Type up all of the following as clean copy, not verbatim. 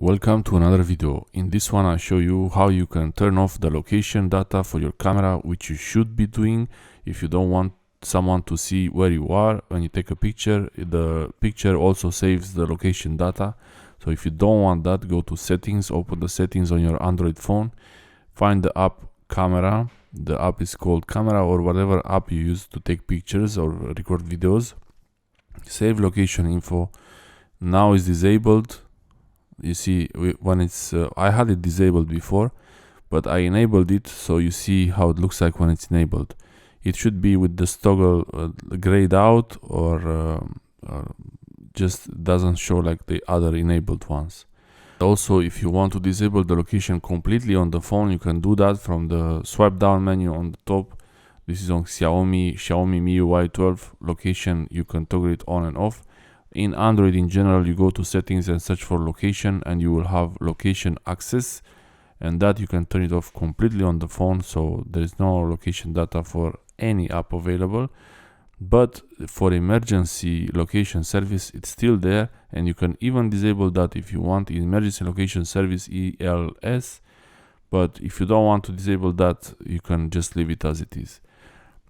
Welcome to another video. In this one I show you how you can turn off the location data for your camera, which you should be doing if you don't want someone to see where you are. When you take a picture, the picture also saves the location data. So if you don't want that, go to settings, open the settings on your Android phone, find the app camera. The app is called camera or whatever app you use to take pictures or record videos. Save location info. Now it's disabled. You see when it's I had it disabled before, but I enabled it, so you see how it looks like when it's enabled. It should be with the toggle grayed out, or just doesn't show like the other enabled ones. Also, if you want to disable the location completely on the phone, you can do that from the swipe down menu on the top. This is on Xiaomi MIUi 12 location. You can toggle it on and off. In Android in general, you go to settings and search for location, and you will have location access, and that you can turn it off completely on the phone, so there is no location data for any app available. But for emergency location service, it's still there, and you can even disable that if you want. Emergency location service, ELS. But if you don't want to disable that, you can just leave it as it is.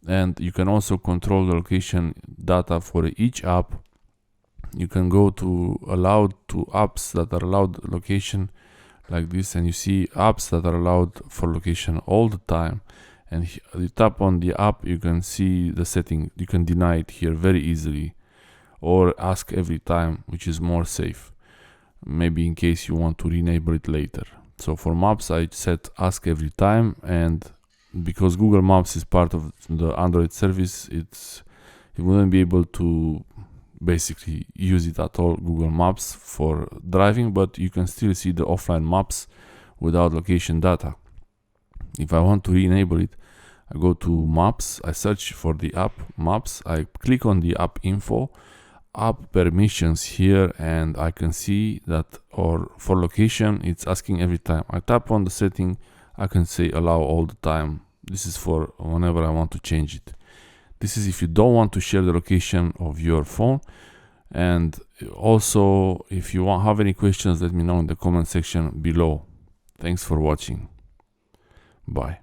And you can also control the location data for each app. You can go to allowed to apps that are allowed location like this, and you see apps that are allowed for location all the time. And you tap on the app, you can see the setting. You can deny it here very easily, or ask every time, which is more safe, maybe in case you want to re-enable it later. So for maps I set ask every time, and because Google Maps is part of the Android service, it wouldn't be able to basically use it at all, Google Maps, for driving, but you can still see the offline maps without location data. If I want to re-enable it, I go to maps, I search for the app maps, I click on the app info, app permissions here, and I can see that, or for location it's asking every time. I tap on the setting, I can say allow all the time. This is for whenever I want to change it. This is if you don't want to share the location of your phone. And also, if you have any questions, let me know in the comment section below. Thanks for watching. Bye.